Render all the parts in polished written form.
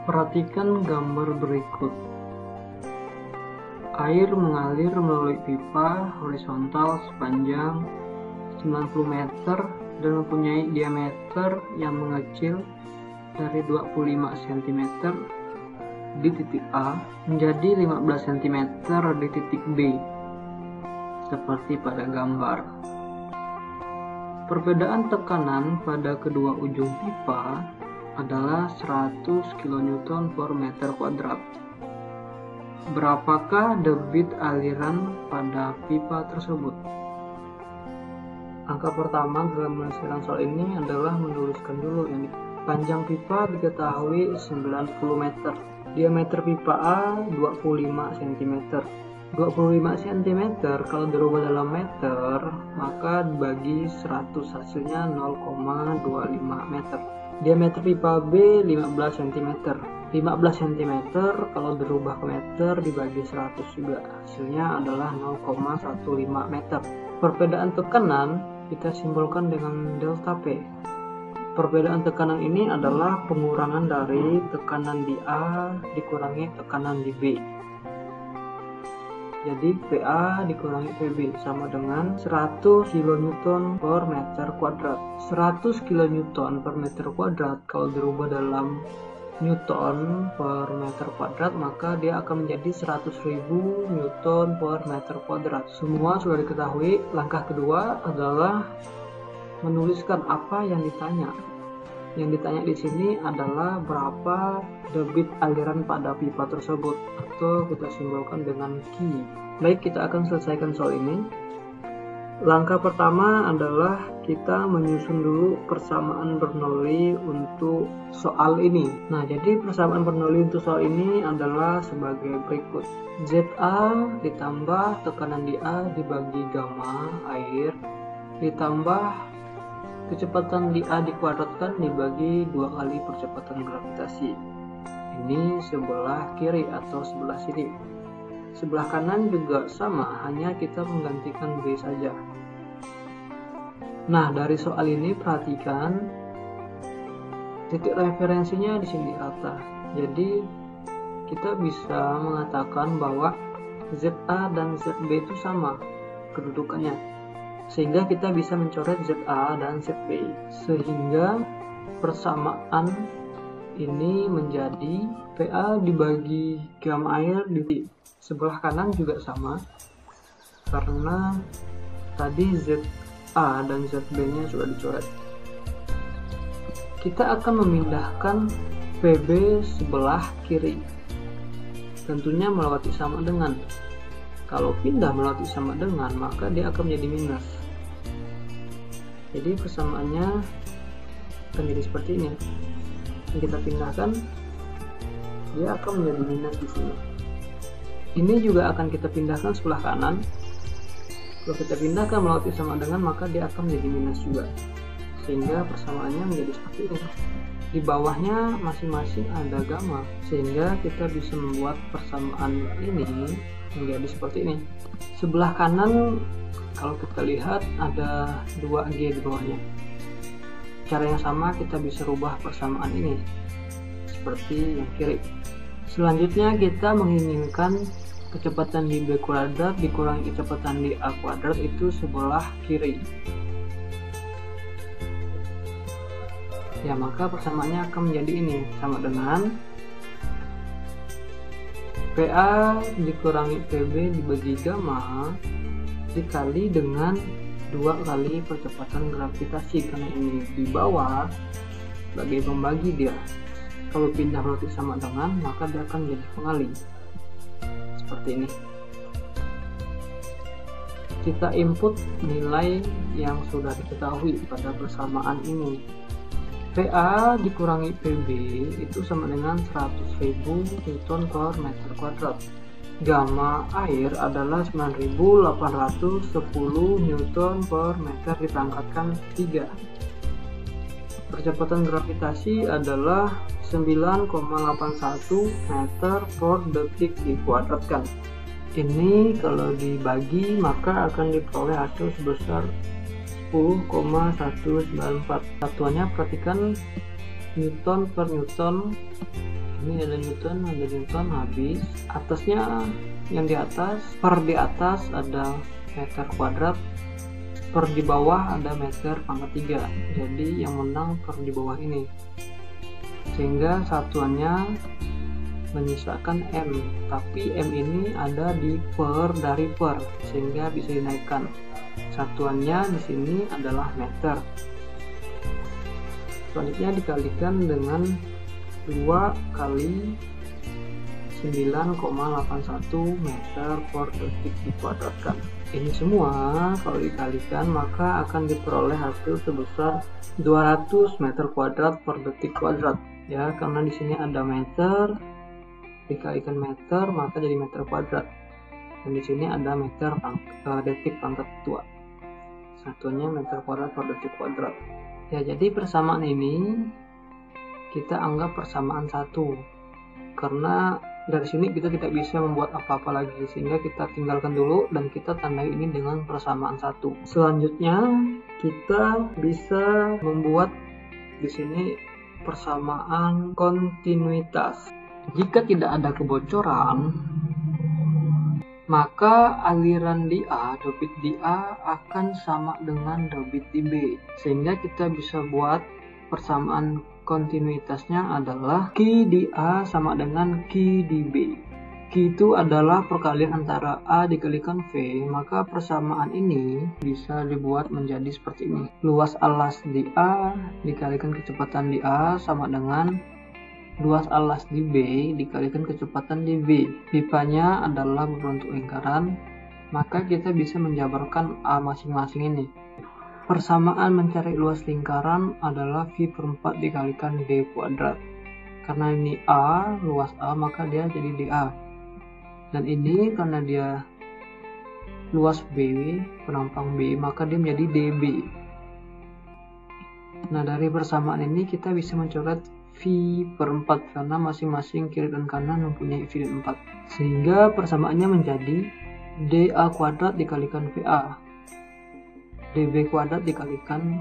Perhatikan gambar berikut. Air mengalir melalui pipa horizontal sepanjang 90 meter dan mempunyai diameter yang mengecil dari 25 cm di titik A menjadi 15 cm di titik B, seperti pada gambar. Perbedaan tekanan pada kedua ujung pipa adalah 100 kN per meter kuadrat. Berapakah debit aliran pada pipa tersebut? Angka pertama dalam menyelesaikan soal ini adalah menuliskan dulu ini. Panjang pipa diketahui 90 meter. Diameter pipa A 25 cm. 25 cm kalau dirubah dalam meter, maka dibagi 100 hasilnya 0,25 meter. Diameter pipa B 15 cm. 15 cm kalau dirubah ke meter dibagi 100 juga, hasilnya adalah 0,15 meter. Perbedaan tekanan kita simbolkan dengan delta P. Perbedaan tekanan ini adalah pengurangan dari tekanan di A dikurangi tekanan di B. Jadi PA dikurangi PB sama dengan 100 kN per meter kuadrat. 100 kN per meter kuadrat kalau dirubah dalam Newton per meter kuadrat, maka dia akan menjadi 100.000 Newton per meter kuadrat. Semua sudah diketahui. Langkah kedua adalah menuliskan apa yang ditanya. Yang ditanya di sini adalah berapa debit aliran pada pipa tersebut, atau kita simbolkan dengan Q. Baik, kita akan selesaikan soal ini. Langkah pertama adalah kita menyusun dulu persamaan Bernoulli untuk soal ini. Nah, jadi persamaan Bernoulli untuk soal ini adalah sebagai berikut. ZA ditambah tekanan di A dibagi gamma air ditambah kecepatan di A dikuadratkan dibagi 2 kali percepatan gravitasi. Ini sebelah kiri atau sebelah sini. Sebelah kanan juga sama, hanya kita menggantikan B saja. Nah, dari soal ini perhatikan titik referensinya di sini rata. Jadi kita bisa mengatakan bahwa ZA dan ZB itu sama kedudukannya, sehingga kita bisa mencoret ZA dan ZB, sehingga persamaan ini menjadi PA dibagi gamma air di sebelah kanan juga sama, karena tadi ZA dan ZB nya sudah dicoret. Kita akan memindahkan PB sebelah kiri, tentunya melewati sama dengan. Kalau pindah melewati sama dengan, maka dia akan menjadi minus. Jadi persamaannya akan jadi seperti ini. Yang kita pindahkan, dia akan menjadi minus di sini. Ini juga akan kita pindahkan sebelah kanan. Kalau kita pindahkan melewati sama dengan, maka dia akan menjadi minus juga. Sehingga persamaannya menjadi seperti ini. Di bawahnya masing-masing ada gamma, sehingga kita bisa membuat persamaan ini menjadi seperti ini. Sebelah kanan kalau kita lihat ada 2G di bawahnya. Cara yang sama kita bisa rubah persamaan ini seperti yang kiri. Selanjutnya kita menginginkan kecepatan di B kuadrat dikurangi kecepatan di A kuadrat itu sebelah kiri. Ya, maka persamaannya akan menjadi ini, sama dengan PA dikurangi PB dibagi gamma dikali dengan 2 kali percepatan gravitasi, karena ini di bawah sebagai pembagi dia. Kalau pindah melewati sama dengan, maka dia akan menjadi pengali seperti ini. Kita input nilai yang sudah diketahui pada persamaan ini. PA dikurangi PB itu sama dengan 100.000 Newton per meter kuadrat. Gamma air adalah 9.810 Newton per meter dipangkatkan 3. Percepatan gravitasi adalah 9,81 meter per detik dikuadratkan. Ini kalau dibagi maka akan diperoleh hasil sebesar 10,194. Satuannya perhatikan Newton per Newton. Ini ada Newton habis. Atasnya yang di atas, per di atas ada meter kuadrat, per di bawah ada meter pangkat 3. Jadi yang menang per di bawah ini, sehingga satuannya menyisakan M, tapi M ini ada di per dari per, sehingga bisa dinaikkan. Satuannya di sini adalah meter. Selanjutnya dikalikan dengan 2 kali 9,81 meter per detik dikuadratkan. Ini semua kalau dikalikan maka akan diperoleh hasil sebesar 200 meter kuadrat per detik kuadrat. Ya, karena di sini ada meter, dikalikan meter maka jadi meter kuadrat. Dan di sini ada meter detik pangkat 2. Satunya meter kuadrat per detik kuadrat. Ya, jadi persamaan ini kita anggap persamaan 1. Karena dari sini kita tidak bisa membuat apa-apa lagi, sehingga kita tinggalkan dulu dan kita tandai ini dengan persamaan 1. Selanjutnya kita bisa membuat di sini persamaan kontinuitas. Jika tidak ada kebocoran, maka aliran di A, debit di A akan sama dengan debit di B, sehingga kita bisa buat persamaan kontinuitasnya adalah Q di A sama dengan Q di B. Q itu adalah perkalian antara A dikalikan V, maka persamaan ini bisa dibuat menjadi seperti ini. Luas alas di A dikalikan kecepatan di A sama dengan luas alas di B dikalikan kecepatan di B. Pipanya adalah berbentuk lingkaran, maka kita bisa menjabarkan A masing-masing ini. Persamaan mencari luas lingkaran adalah V per 4 dikalikan D kuadrat. Karena ini A, luas A, maka dia jadi DA. Dan ini karena dia luas B, penampang B, maka dia menjadi DB. Nah, dari persamaan ini kita bisa mencoret V per 4 karena masing-masing kiri dan kanan mempunyai V dan 4. Sehingga persamaannya menjadi DA kuadrat dikalikan VA. DB kuadrat dikalikan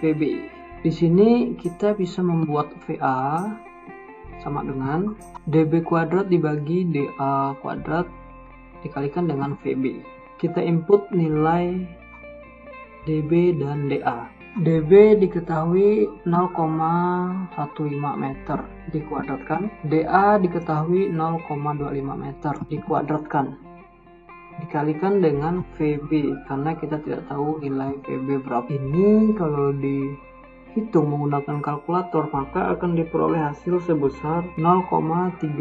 VB. Di sini kita bisa membuat VA sama dengan DB kuadrat dibagi DA kuadrat dikalikan dengan VB. Kita input nilai DB dan DA. DB diketahui 0,15 meter dikuadratkan, DA diketahui 0,25 meter dikuadratkan, dikalikan dengan VB karena kita tidak tahu nilai VB berapa. Ini kalau dihitung menggunakan kalkulator maka akan diperoleh hasil sebesar 0,36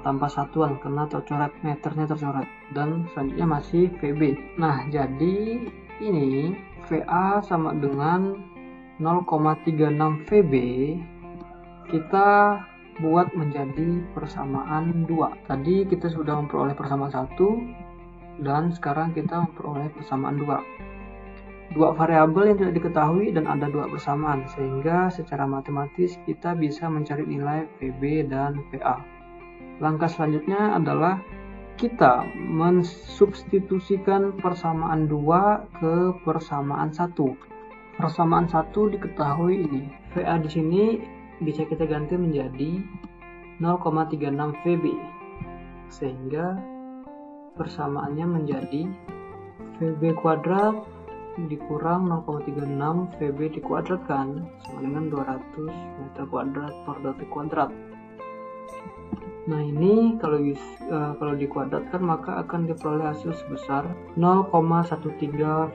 tanpa satuan karena tercoret, meternya tercoret, dan selanjutnya masih VB. Nah, jadi ini VA sama dengan 0,36 VB. Kita buat menjadi persamaan 2. Tadi kita sudah memperoleh persamaan 1 dan sekarang kita memperoleh persamaan 2. Dua variabel yang tidak diketahui dan ada 2 persamaan, sehingga secara matematis kita bisa mencari nilai VB dan VA. Langkah selanjutnya adalah kita mensubstitusikan persamaan 2 ke persamaan 1. Persamaan 1 diketahui ini. VA di sini bisa kita ganti menjadi 0,36 VB. Sehingga persamaannya menjadi VB kuadrat dikurang 0,36 VB dikuadratkan sama dengan 200 meter kuadrat per detik kuadrat. Nah, ini kalau dikuadratkan maka akan diperoleh hasil sebesar 0,13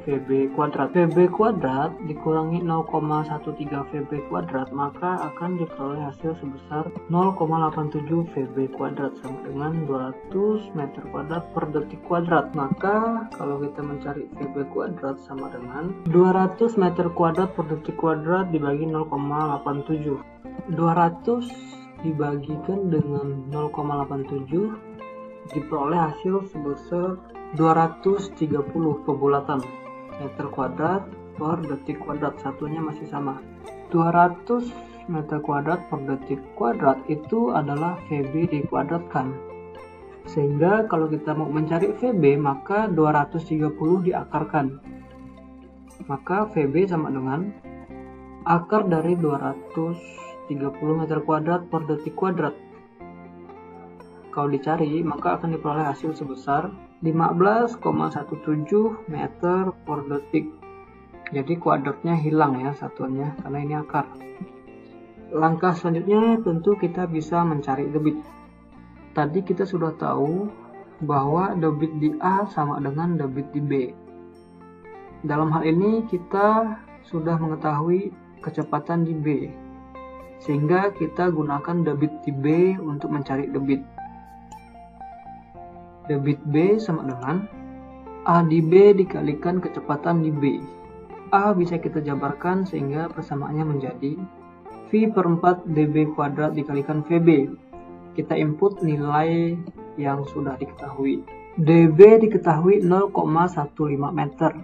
VB kuadrat. VB kuadrat dikurangi 0,13 VB kuadrat maka akan diperoleh hasil sebesar 0,87 VB kuadrat sama dengan 200 meter kuadrat per detik kuadrat. Maka kalau kita mencari VB kuadrat sama dengan 200 meter kuadrat per detik kuadrat dibagi 0,87. 200 dibagikan dengan 0,87 diperoleh hasil sebesar 230 pebulatan meter kuadrat per detik kuadrat. Satunya masih sama. 200 meter kuadrat per detik kuadrat itu adalah VB dikuadratkan. Sehingga kalau kita mau mencari VB maka 230 diakarkan. Maka VB sama dengan akar dari 230 meter kuadrat per detik kuadrat. Kalau dicari, maka akan diperoleh hasil sebesar 15,17 meter per detik. Jadi kuadratnya hilang ya satuannya, karena ini akar. Langkah selanjutnya tentu kita bisa mencari debit. Tadi kita sudah tahu bahwa debit di A sama dengan debit di B. Dalam hal ini kita sudah mengetahui kecepatan di B, sehingga kita gunakan debit di B untuk mencari debit. Debit B sama dengan A di B dikalikan kecepatan di B. A bisa kita jabarkan sehingga persamaannya menjadi V per 4 dB kuadrat dikalikan VB. Kita input nilai yang sudah diketahui. dB diketahui 0,15 meter.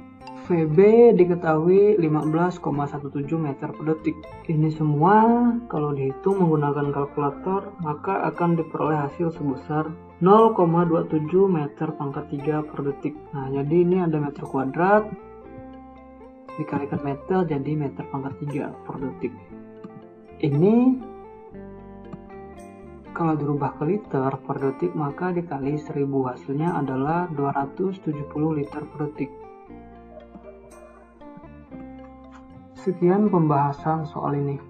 VB diketahui 15,17 meter per detik. Ini semua kalau dihitung menggunakan kalkulator maka akan diperoleh hasil sebesar 0,27 meter pangkat 3 per detik. Nah, jadi ini ada meter kuadrat dikalikan meter jadi meter pangkat 3 per detik. Ini kalau dirubah ke liter per detik maka dikali 1000, hasilnya adalah 270 liter per detik. Sekian pembahasan soal ini.